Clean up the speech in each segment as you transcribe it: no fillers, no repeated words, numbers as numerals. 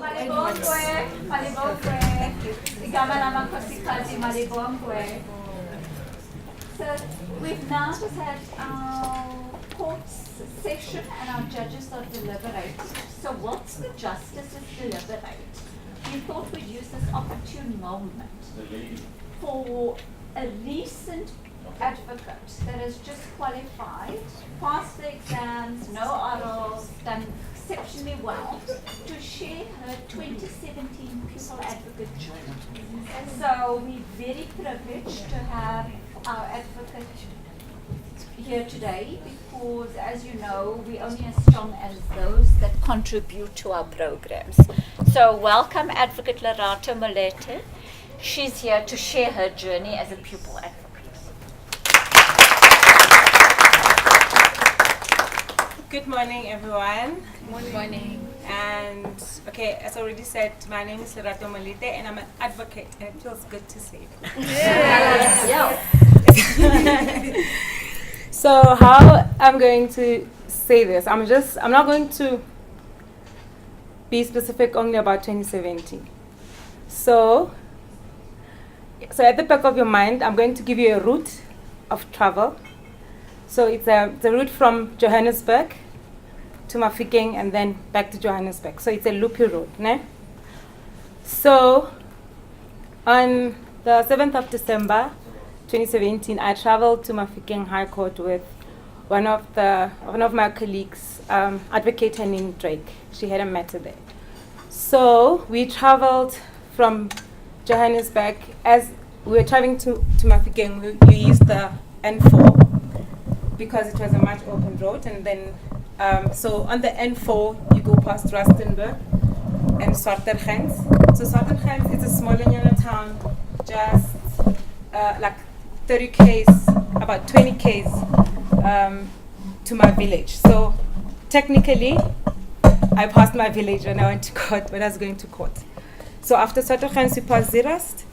So we've now just had our court session and our judges are deliberating. So whilst the justices deliberate, we thought we'd use this opportune moment for a recent advocate that has just qualified, passed the exams, no orals, done exceptionally well, to share her 2017 pupil-advocate journey. And so we're very privileged to have our advocate here today because, as you know, we're only as strong as those that contribute to our programs. So welcome Advocate Lerato Molete. She's here to share her journey as a pupil advocate. Good morning, everyone. Good morning. And okay, as already said, my name is Lerato Molete and I'm an advocate, and it feels good to say that. Yes. So how I'm going to say this, I'm not going to be specific only about 2017. So at the back of your mind, I'm going to give you a route of travel. So it's a route from Johannesburg to Mafikeng and then back to Johannesburg. So it's a loopy road, ne? So on the 7th of December 2017, I traveled to Mafikeng High Court with one of my colleagues, Advocate named Drake. She had a matter there. So we traveled from Johannesburg. As we were traveling to Mafikeng, we used the N4 because it was a much open road, and then so on the N4 you go past Rustenburg and Swartergens. So Swartergens is a small town, just like 30 k's, about 20 k's to my village. So technically I passed my village when I went to court, when I was going to court. So after Swartergens we passed Zeerust,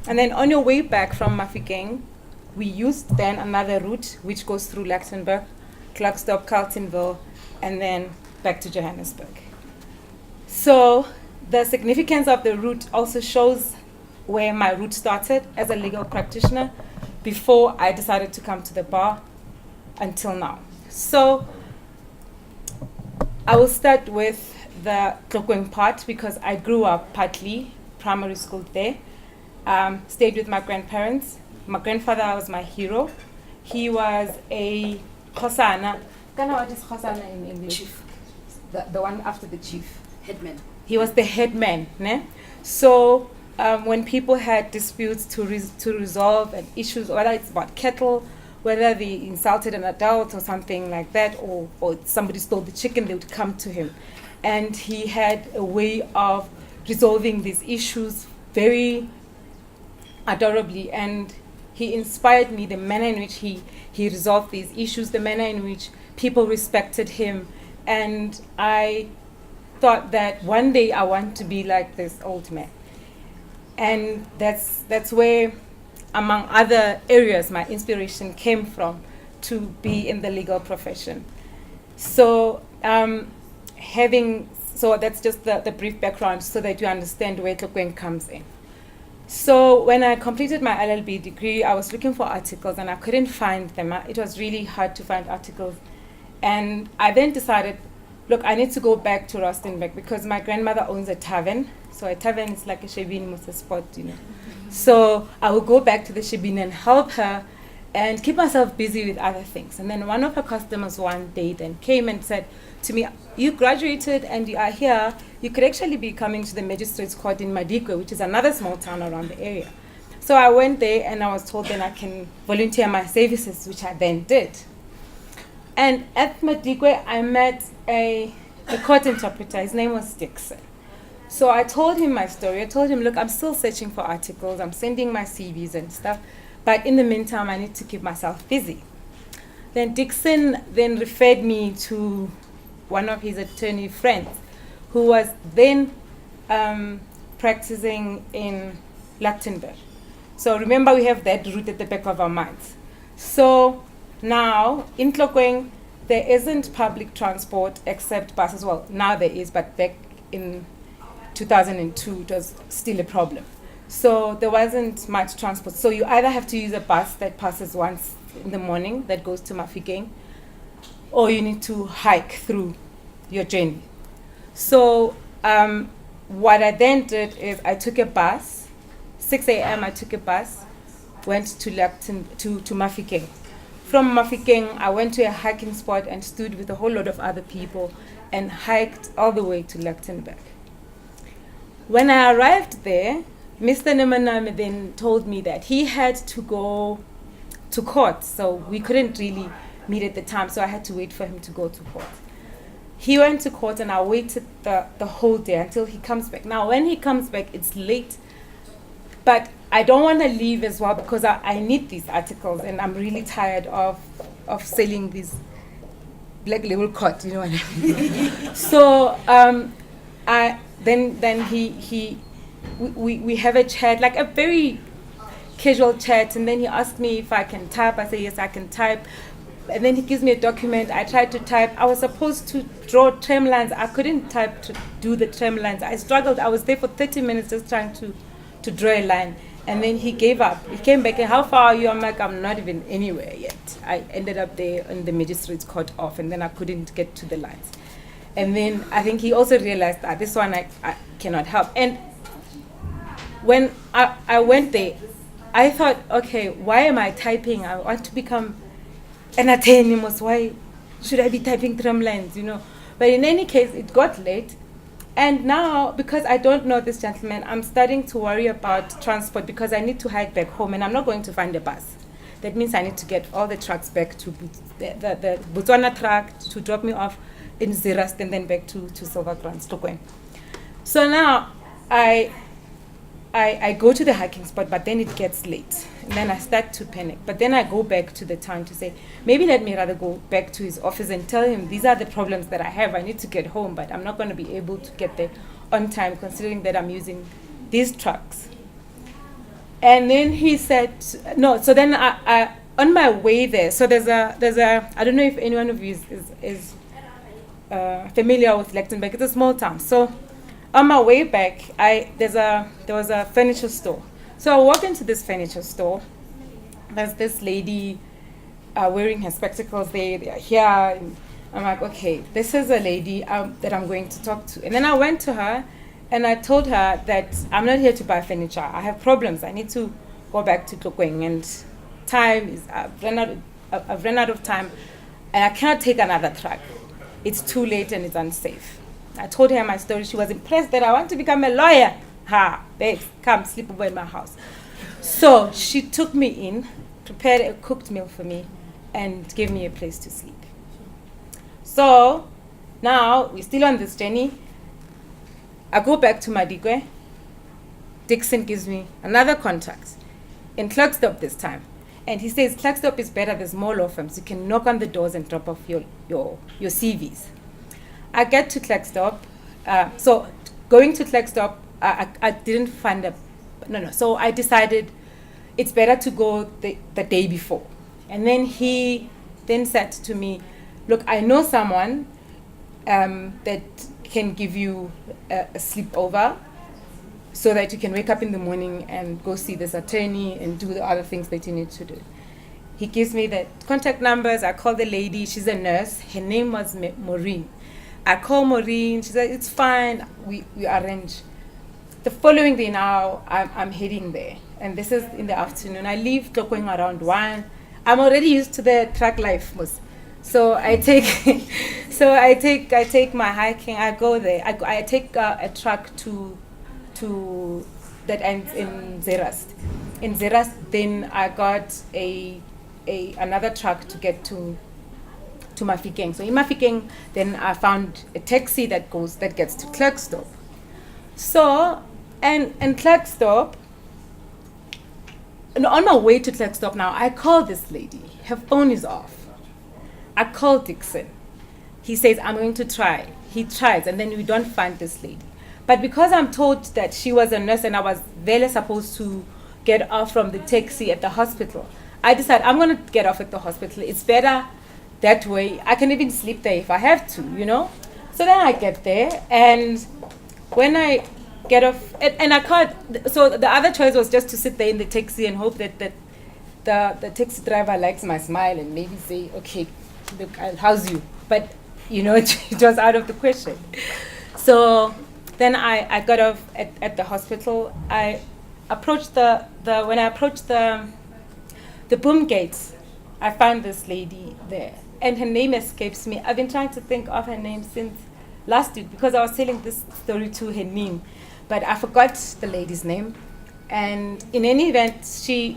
and then on your way back from Mafikeng we used then another route which goes through Luxembourg, Klerksdorp, Carletonville, and then back to Johannesburg. So the significance of the route also shows where my route started as a legal practitioner before I decided to come to the bar until now. So I will start with the Tlokweng part because I grew up partly primary school there, stayed with my grandparents. My grandfather was my hero. He was a Khosana. What is Khosana in English? Chief. The one after the chief. Headman. He was the headman. Ne? So when people had disputes to resolve and issues, whether it's about cattle, whether they insulted an adult or something like that, or somebody stole the chicken, they would come to him. And he had a way of resolving these issues very adorably, and he inspired me, the manner in which he resolved these issues, the manner in which people respected him. And I thought that one day I want to be like this old man. And that's where, among other areas, my inspiration came from to be in the legal profession. So that's just the brief background so that you understand where Tlokweng comes in. So when I completed my LLB degree, I was looking for articles and I couldn't find them. It was really hard to find articles. And I then decided, look, I need to go back to Rustenburg because my grandmother owns a tavern. So a tavern is like a shebeen with a spot, you know. So I will go back to the shebeen and help her and keep myself busy with other things. And then one of her customers one day then came and said to me, you graduated and you are here, you could actually be coming to the magistrate's court in Madikwe, which is another small town around the area. So I went there and I was told then I can volunteer my services, which I then did. And at Madikwe, I met a court interpreter. His name was Dixon. So I told him my story. I told him, look, I'm still searching for articles. I'm sending my CVs and stuff. But in the meantime, I need to keep myself busy. Then Dixon then referred me to one of his attorney friends who was then practicing in Luxembourg. So remember, we have that route at the back of our minds. So now in Tlokweng, there isn't public transport except buses. Well, now there is, but back in 2002, it was still a problem. So there wasn't much transport. So you either have to use a bus that passes once in the morning that goes to Mafikeng, or you need to hike through your journey. So what I then did is I took a bus, 6 a.m. I took a bus, went to Mafikeng. From Mafikeng, I went to a hiking spot and stood with a whole lot of other people and hiked all the way to Lichtenberg. When I arrived there, Mr. Nemaname then told me that he had to go to court, so we couldn't really meet at the time, so I had to wait for him to go to court. He went to court and I waited the whole day until he comes back. Now, when he comes back, it's late, but I don't want to leave as well because I need these articles and I'm really tired of selling these black label court, you know what I mean? So we have a chat, like a very casual chat, and then he asked me if I can type. I say yes, I can type. And then he gives me a document. I tried to type. I was supposed to draw tram lines. I couldn't type to do the tram lines. I struggled. I was there for 30 minutes just trying to draw a line. And then he gave up. He came back and, how far are you? I'm like, I'm not even anywhere yet. I ended up there in the magistrate's court off, and then I couldn't get to the lines. And then I think he also realized that this one I cannot help. And when I went there, I thought, okay, why am I typing? I want to become an attorney. Why should I be typing tram lines, you know? But in any case, it got late. And now, because I don't know this gentleman, I'm starting to worry about transport because I need to hike back home and I'm not going to find a bus. That means I need to get all the trucks back to the Botswana truck to drop me off in Zerast and then back to Silverground, Stockholm. So now I go to the hiking spot, but then it gets late. And then I start to panic. But then I go back to the town to say, maybe let me rather go back to his office and tell him these are the problems that I have. I need to get home, but I'm not going to be able to get there on time considering that I'm using these trucks. And then he said, no. So then I on my way there, so there's a I don't know if anyone of you is familiar with Lichtenberg. It's a small town. So on my way back, there was a furniture store. So I walk into this furniture store. There's this lady wearing her spectacles there. They are here. And I'm like, okay, this is a lady that I'm going to talk to. And then I went to her and I told her that I'm not here to buy furniture. I have problems. I need to go back to Tlokweng, and time is I've run out of time, and I cannot take another truck. It's too late and it's unsafe. I told her my story. She was impressed that I want to become a lawyer. Ha, babe, come sleep over in my house. So she took me in, prepared a cooked meal for me, and gave me a place to sleep. So now we're still on this journey. I go back to Madikwe. Dixon gives me another contact in Klerksdorp this time. And he says, Klerksdorp is better, there's more law firms. You can knock on the doors and drop off your CVs. I get to Klerksdorp. So going to Klerksdorp, I didn't find so I decided it's better to go the day before. And then he then said to me, look, I know someone that can give you a sleepover so that you can wake up in the morning and go see this attorney and do the other things that you need to do. He gives me the contact numbers. I call the lady. She's a nurse. Her name was Maureen. I call Maureen. She said, it's fine. We arrange. The following day now, I'm heading there. And this is in the afternoon. I leave Tlokweng around 1. I'm already used to the truck life, so I take my hiking. I go there. I take a truck to that ends in Zerast. In Zerast, then I got another truck to get to Mafikeng. So in Mafikeng, then I found a taxi that gets to Klerksdorp. So and Klerksdorp. And on my way to Klerksdorp now, I call this lady. Her phone is off. I call Dixon. He says, I'm going to try. He tries, and then we don't find this lady. But because I'm told that she was a nurse and I was barely supposed to get off from the taxi at the hospital, I decided I'm going to get off at the hospital. It's better that way. I can even sleep there if I have to, you know. So then I get there, and when I get off, and I can't. So the other choice was just to sit there in the taxi and hope that the taxi driver likes my smile and maybe say, okay, look, I'll house you. But, it was out of the question. So then I got off at the hospital. I approached when I approached the boom gates, I found this lady there. And her name escapes me. I've been trying to think of her name since last week because I was telling this story to Henin. But I forgot the lady's name. And in any event,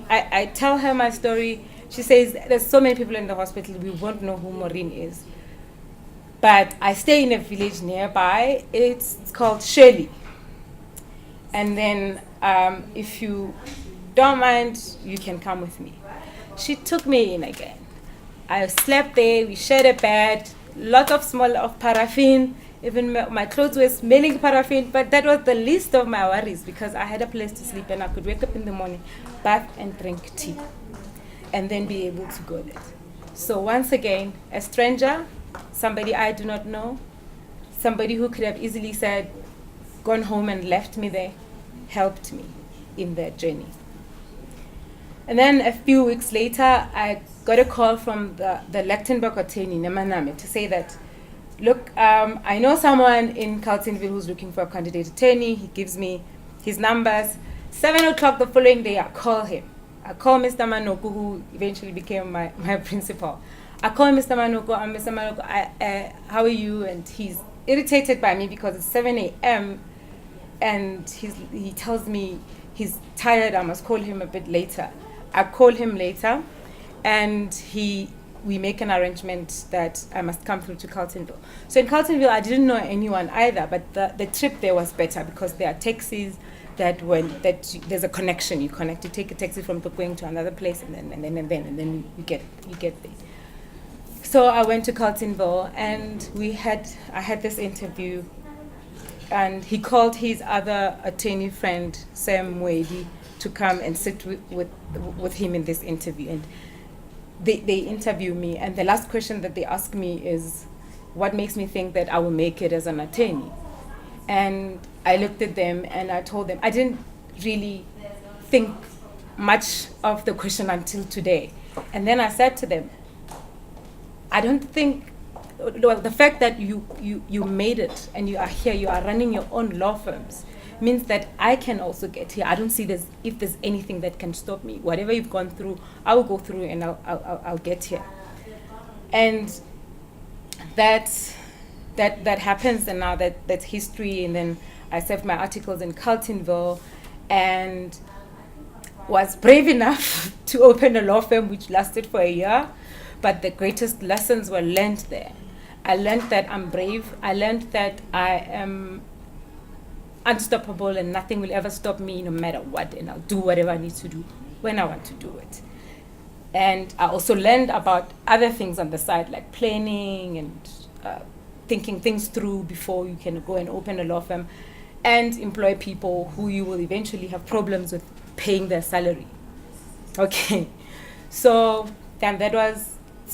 I tell her my story. She says, there's so many people in the hospital, we won't know who Maureen is. But I stay in a village nearby. It's called Shirley. And then if you don't mind, you can come with me. She took me in again. I slept there, we shared a bed, lot of smell of paraffin. Even my clothes were smelling paraffin, but that was the least of my worries because I had a place to sleep and I could wake up in the morning, bath and drink tea, and then be able to go there. So once again, a stranger, somebody I do not know, somebody who could have easily said, gone home and left me there, helped me in that journey. And then a few weeks later, I got a call from the Lichtenberg attorney, Nemaname, to say that, look, I know someone in Carltonville who's looking for a candidate attorney. He gives me his numbers. 7 o'clock the following day, I call him. I call Mr. Manoko, who eventually became my principal. I call Mr. Manoko, and Mr. Manoko, how are you? And he's irritated by me because it's 7 a.m. and he tells me he's tired, I must call him a bit later. I call him later, and we make an arrangement that I must come through to Carltonville. So in Carltonville, I didn't know anyone either, but the trip there was better because there are taxis that there's a connection. You take a taxi from Tokweng to another place, and then you get there. So I went to Carltonville, and I had this interview, and he called his other attorney friend, Sam Mwedi, to come and sit with him in this interview. And they interview me, and the last question that they ask me is, what makes me think that I will make it as an attorney? And I looked at them and I told them, I didn't really think much of the question until today. And then I said to them, I don't think, the fact that you made it and you are here, you are running your own law firms, means that I can also get here. I don't see if there's anything that can stop me. Whatever you've gone through, I will go through and I'll get here. And that happens, and now that's history. And then I served my articles in Carltonville and was brave enough to open a law firm which lasted for a year. But the greatest lessons were learned there. I learned that I'm brave. I learned that I am unstoppable and nothing will ever stop me no matter what, and I'll do whatever I need to do when I want to do it. And I also learned about other things on the side, like planning and thinking things through before you can go and open a law firm and employ people who you will eventually have problems with paying their salary. Okay, so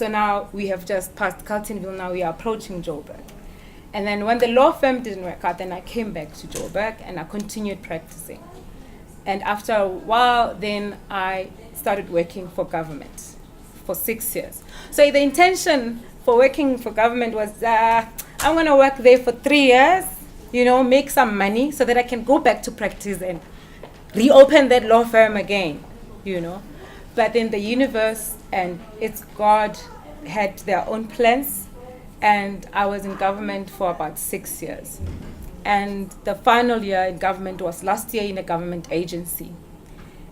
now we have just passed Carltonville, now we are approaching Joburg. And then when the law firm didn't work out, then I came back to Joburg and I continued practicing. And after a while, then I started working for government for 6 years. So the intention for working for government was, I'm going to work there for 3 years, make some money so that I can go back to practice and reopen that law firm again, But then the universe and its God had their own plans. And I was in government for about 6 years. And the final year in government was last year in a government agency.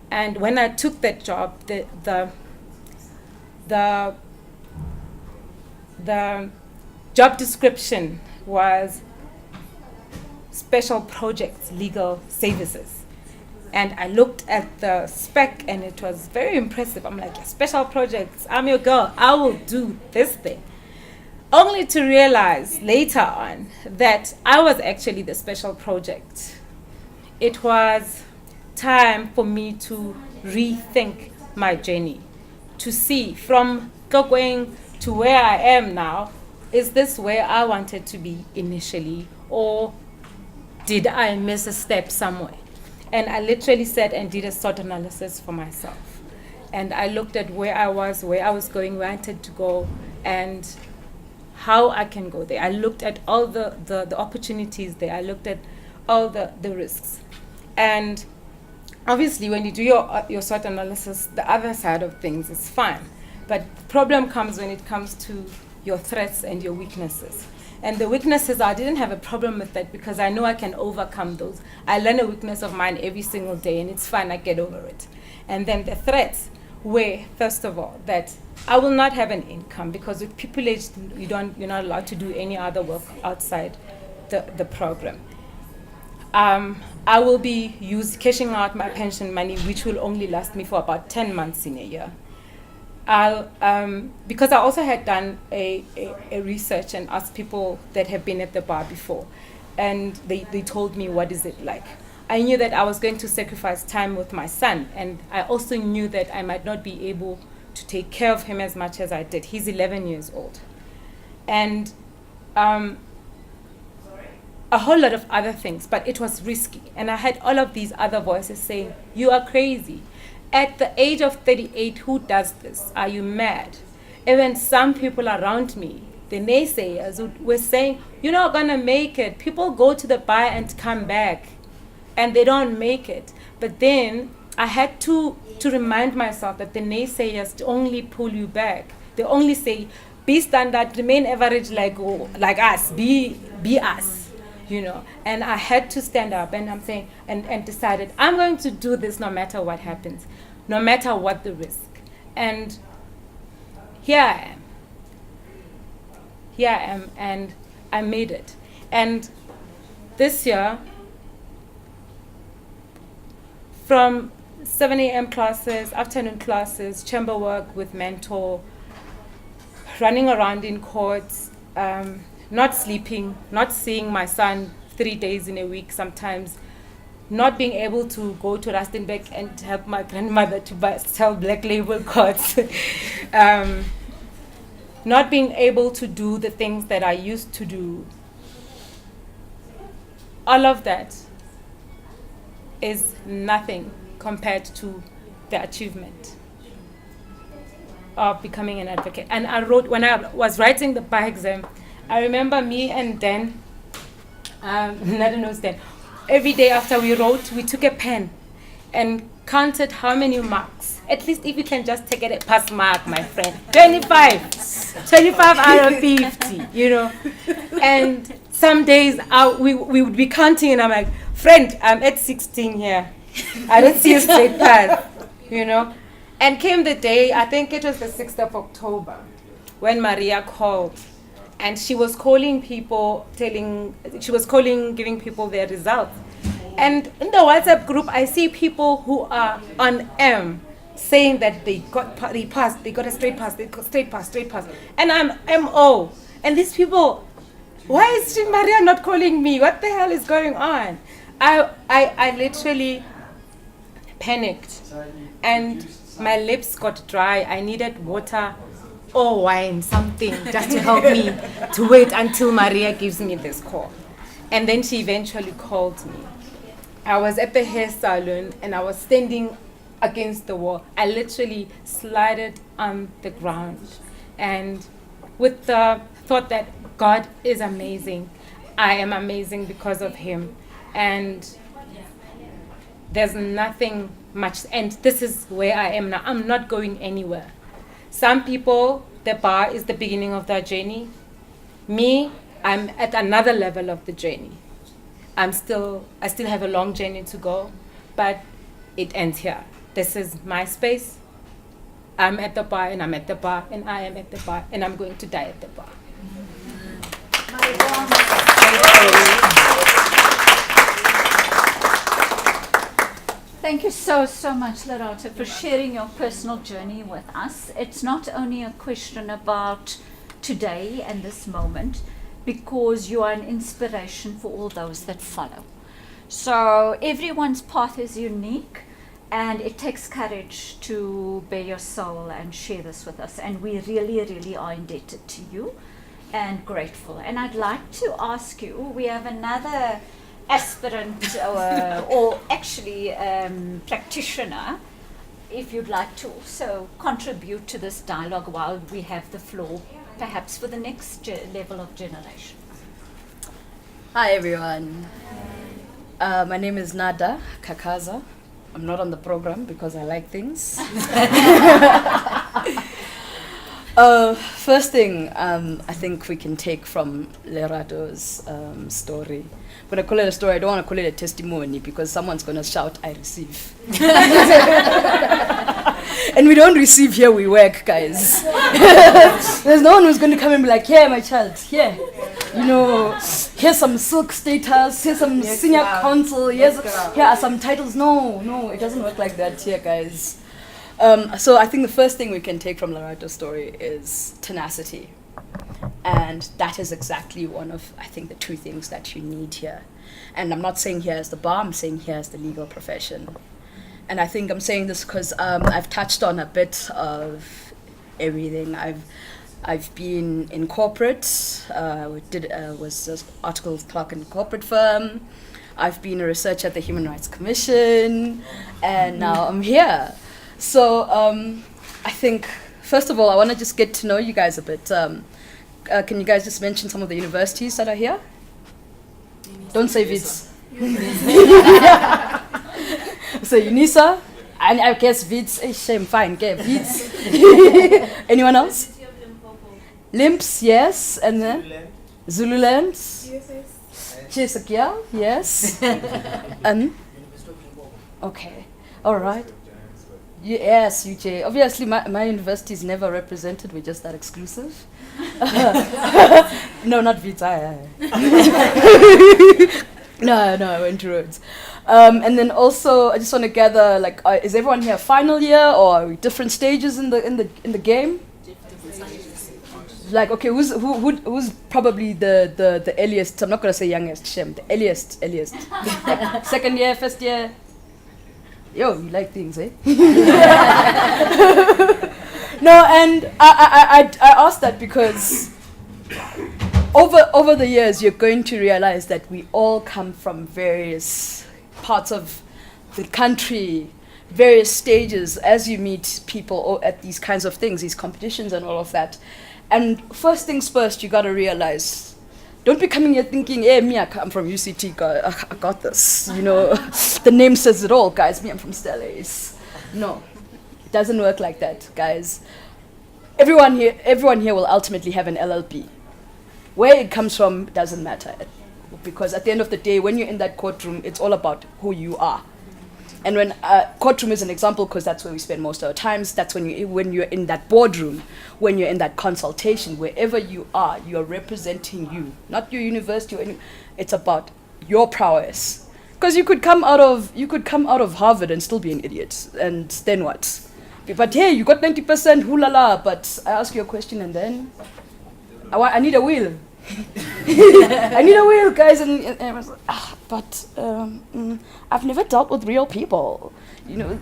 And when I took that job, the job description was special projects, legal services. And I looked at the spec and it was very impressive. I'm like, special projects, I'm your girl, I will do this thing. Only to realize later on that I was actually the special project. It was time for me to rethink my journey, to see from going to where I am now, is this where I wanted to be initially, or did I miss a step somewhere? And I literally sat and did a SWOT analysis for myself. And I looked at where I was going, where I wanted to go, and how I can go there. I looked at all the opportunities there. I looked at all the risks. And obviously, when you do your SWOT analysis, the other side of things is fine. But the problem comes when it comes to your threats and your weaknesses. And the weaknesses, I didn't have a problem with that because I know I can overcome those. I learn a weakness of mine every single day, and it's fine, I get over it. And then the threats were, first of all, that I will not have an income because with pupil-aged, you're not allowed to do any other work outside the program. I will be cashing out my pension money, which will only last me for about 10 months in a year. Because I also had done a research and asked people that have been at the bar before, and they told me what is it like. I knew that I was going to sacrifice time with my son, and I also knew that I might not be able to take care of him as much as I did. He's 11 years old. And a whole lot of other things, but it was risky. And I had all of these other voices saying, you are crazy. At the age of 38, who does this? Are you mad? Even some people around me, the naysayers, were saying, you're not going to make it. People go to the bar and come back, and they don't make it. But then I had to remind myself that the naysayers only pull you back. They only say, be standard, remain average like us, be us. And I had to stand up, and I'm saying, and decided, I'm going to do this no matter what happens, no matter what the risk. And here I am, and I made it. And this year, from 7 a.m. classes, afternoon classes, chamber work with mentor, running around in courts, not sleeping, not seeing my son 3 days in a week sometimes, not being able to go to Rustenburg and help my grandmother to sell black label cards, not being able to do the things that I used to do. All of that is nothing compared to the achievement of becoming an advocate. And I wrote, when I was writing the bar exam, I remember me and Dan, Nada knows Dan, every day after we wrote, we took a pen and counted how many marks. At least if you can just take it a pass mark, my friend. 25 out of 50, And some days we would be counting, and I'm like, friend, I'm at 16 here. I don't see a straight path, And came the day, I think it was the 6th of October, when Maria called. And she was calling people, giving people their results. And in the WhatsApp group, I see people who are on M saying that they passed, they got a straight pass, they got straight pass. And I'm MO. And these people, why is Maria not calling me? What the hell is going on? I literally panicked. And my lips got dry. I needed water or wine, something, just to help me to wait until Maria gives me this call. And then she eventually called me. I was at the hair salon, and I was standing against the wall. I literally slided on the ground. And with the thought that God is amazing, I am amazing because of him. And there's nothing much, and this is where I am now. I'm not going anywhere. Some people, the bar is the beginning of their journey. Me, I'm at another level of the journey. I still have a long journey to go, but it ends here. This is my space. I'm at the bar, and I'm at the bar, and I am at the bar, and I'm going to die at the bar. Thank you so much, Lerato, for sharing your personal journey with us. It's not only a question about today and this moment, because you are an inspiration for all those that follow. So everyone's path is unique, and it takes courage to bare your soul and share this with us. And we really, really are indebted to you and grateful. And I'd like to ask you, we have another aspirant or actually practitioner, if you'd like to also contribute to this dialogue while we have the floor, perhaps for the next level of generation. Hi everyone. My name is Nada Kakaza. I'm not on the program because I like things. First thing I think we can take from Lerato's story. When I call it a story, I don't want to call it a testimony because someone's going to shout, I receive. And we don't receive here, we work, guys. There's no one who's going to come and be like, here, my child, here. You know, here's some silk status, here's some senior counsel, here are some titles. No, it doesn't work like that here, guys. So I think the first thing we can take from Lerato's story is tenacity. And that is exactly one of, I think, the two things that you need here. And I'm not saying here as the bar, I'm saying here as the legal profession. And I think I'm saying this because I've touched on a bit of everything. I've been in corporate, was an articles clerk in a corporate firm. I've been a researcher at the Human Rights Commission, and now I'm here. So I think, first of all, I want to just get to know you guys a bit. Can you guys just mention some of the universities that are here? Don't say Wits. So UNISA, and I guess Wits, shame, fine, okay, Wits. Anyone else? Limps, yes, and then Zululand. Chisakia, yes. Okay, all right. Yes, UJ. Obviously, my university is never represented. We're just that exclusive. No, not Vita. No, I went to Rhodes. And then also, I just want to gather, like, is everyone here final year, or are we different stages in the game? Like, okay, who's probably the earliest? I'm not gonna say youngest, Shem. The earliest. Like, second year, first year. Yo, you like things, eh? No, and I asked that because over the years, you're going to realize that we all come from various parts of the country, various stages as you meet people at these kinds of things, these competitions and all of that. And first things first, you gotta realize, don't be coming here thinking, hey, me, I'm from UCT, I got this. You know, the name says it all, guys. Me, I'm from Stellace. No, it doesn't work like that, guys. Everyone here will ultimately have an LLB. Where it comes from doesn't matter, because at the end of the day, when you're in that courtroom, it's all about who you are. And when courtroom is an example, because that's where we spend most of our times. That's when you're in that boardroom, when you're in that consultation, wherever you are representing you, not your university. It's about your prowess. Because you could come out of Harvard and still be an idiot, and then what? But hey, you got 90%, hoo-la-la. But I ask you a question, and then I need a wheel. I need a wheel, guys, and I was like, I've never dealt with real people. You know,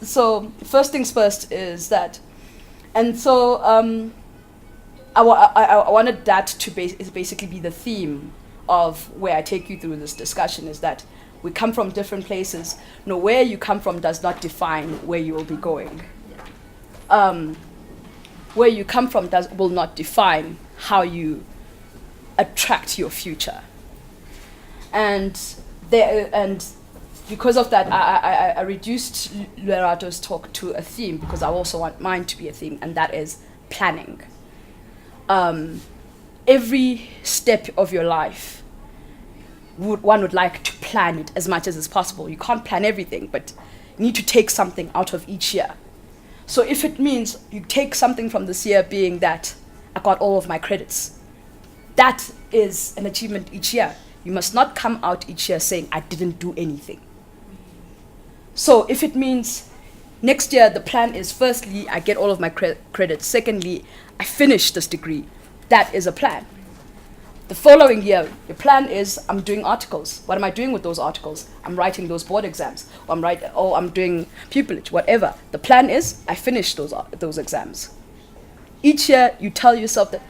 so first things first is that. And so I wanted that to basically be the theme of where I take you through this discussion, is that we come from different places. No, where you come from does not define where you will be going. Where you come from will not define how you attract your future. And because of that, I reduced Lerato's talk to a theme, because I also want mine to be a theme, and that is planning. Every step of your life, one would like to plan it as much as is possible. You can't plan everything, but you need to take something out of each year. So if it means you take something from this year being that I got all of my credits, that is an achievement each year. You must not come out each year saying, I didn't do anything. So if it means next year the plan is, firstly, I get all of my credits. Secondly, I finish this degree. That is a plan. The following year, your plan is, I'm doing articles. What am I doing with those articles? I'm writing those board exams. Or I'm doing pupillage, whatever. The plan is, I finish those exams. Each year, you tell yourself that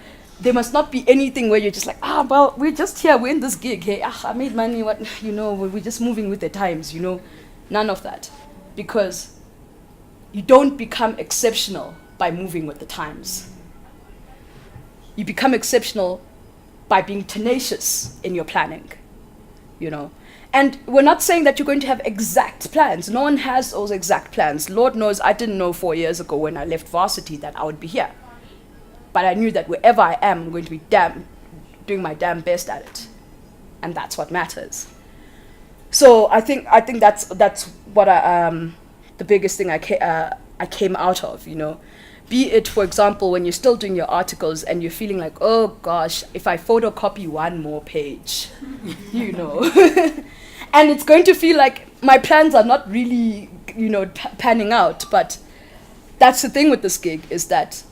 there must not be anything where you're just like, well, we're just here, we're in this gig, hey, I made money, what, we're just moving with the times, None of that. Because you don't become exceptional by moving with the times. You become exceptional by being tenacious in your planning, And we're not saying that you're going to have exact plans. No one has those exact plans. Lord knows I didn't know 4 years ago when I left varsity that I would be here. But I knew that wherever I am, I'm going to be doing my damn best at it. And that's what matters. So I think that's what the biggest thing I came out of, Be it, for example, when you're still doing your articles and you're feeling like, oh gosh, if I photocopy one more page, And it's going to feel like my plans are not really, panning out. But that's the thing with this gig, is that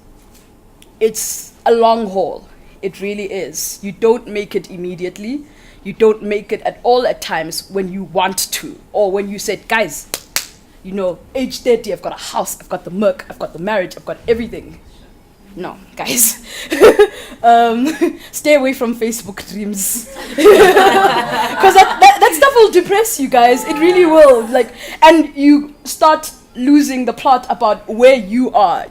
it's a long haul. It really is. You don't make it immediately. You don't make it at all at times when you want to. Or when you said, guys, age 30, I've got a house, I've got the Merc, I've got the marriage, I've got everything. No, guys. Stay away from Facebook dreams. Because that stuff will depress you guys. It really will. And you start losing the plot about where you are,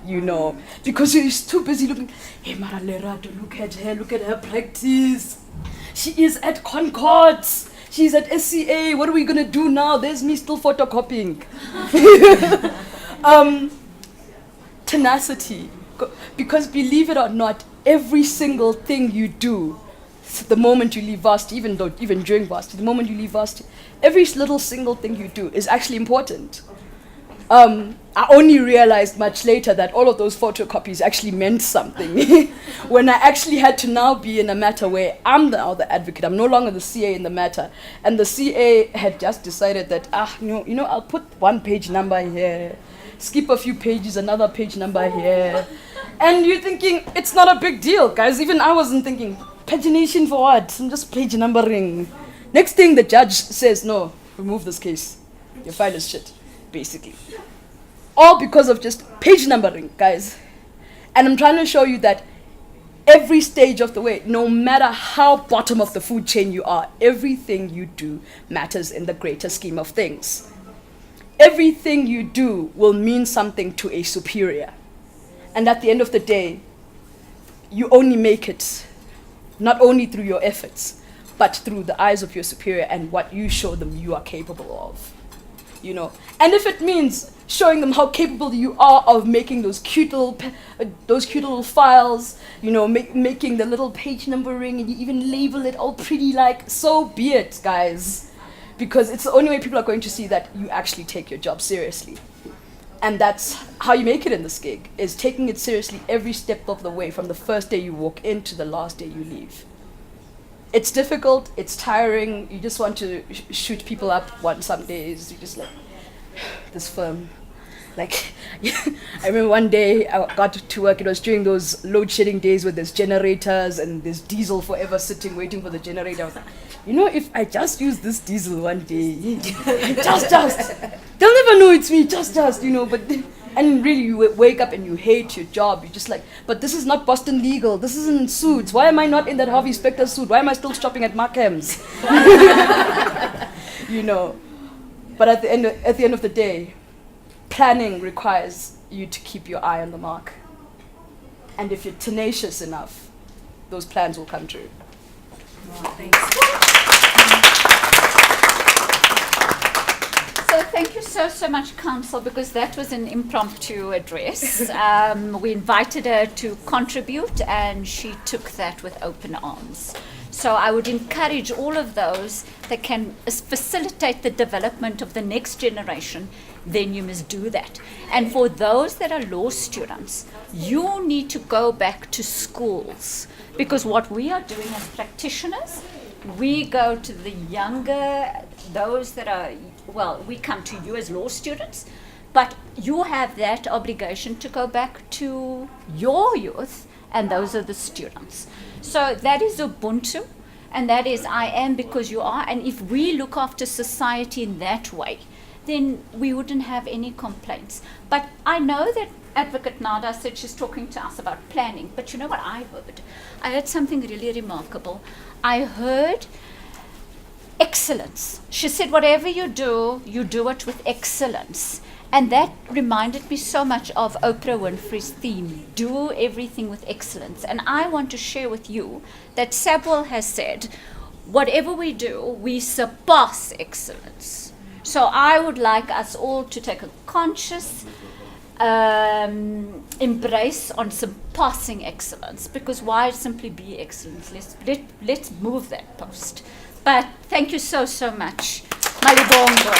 Because you're too busy looking, hey, Mara Lerato, look at her practice. She is at Concords. She's at SCA. What are we going to do now? There's me still photocopying. Tenacity. Because believe it or not, every single thing you do, the moment you leave varsity, even during varsity, the moment you leave varsity, every little single thing you do is actually important. I only realized much later that all of those photocopies actually meant something. When I actually had to now be in a matter where I'm now the advocate, I'm no longer the CA in the matter. And the CA had just decided that, I'll put one page number here, skip a few pages, another page number here. And you're thinking, it's not a big deal, guys. Even I wasn't thinking, pagination for what? I'm just page numbering. Next thing, the judge says, no, remove this case. Your file is shit, basically. All because of just page numbering, guys. And I'm trying to show you that every stage of the way, no matter how bottom of the food chain you are, everything you do matters in the greater scheme of things. Everything you do will mean something to a superior. And at the end of the day, you only make it, not only through your efforts, but through the eyes of your superior and what you show them you are capable of. And if it means showing them how capable you are of making those cute little files, making the little page numbering, and you even label it all pretty, so be it, guys. Because it's the only way people are going to see that you actually take your job seriously. And that's how you make it in this gig, is taking it seriously every step of the way, from the first day you walk in to the last day you leave. It's difficult, it's tiring, you just want to shoot people up some days, you just this firm. I remember one day I got to work, it was during those load shedding days where there's generators and there's diesel forever sitting waiting for the generator. I was like, if I just use this diesel one day, just, they'll never know it's me, just, but, and really you wake up and you hate your job, you're just but this is not Boston legal, this isn't Suits, why am I not in that Harvey Specter suit, why am I still shopping at Markham's? But at the end of the day, planning requires you to keep your eye on the mark. And if you're tenacious enough, those plans will come true. Wow, thanks. So thank you so much, Council, because that was an impromptu address. We invited her to contribute, and she took that with open arms. So I would encourage all of those that can facilitate the development of the next generation, then you must do that. And for those that are law students, you need to go back to schools, because what we are doing as practitioners, we go to the younger, those that are, we come to you as law students, but you have that obligation to go back to your youth, and those are the students. So that is Ubuntu, and that is I am because you are. And if we look after society in that way, then we wouldn't have any complaints. But I know that Advocate Nada said she's talking to us about planning. But you know what I heard? I heard something really remarkable. I heard excellence. She said, whatever you do it with excellence. And that reminded me so much of Oprah Winfrey's theme, do everything with excellence. And I want to share with you that Samuel has said, whatever we do, we surpass excellence. So I would like us all to take a conscious embrace on surpassing excellence, because why simply be excellence? Let's move that post. But thank you so much. Malibongo.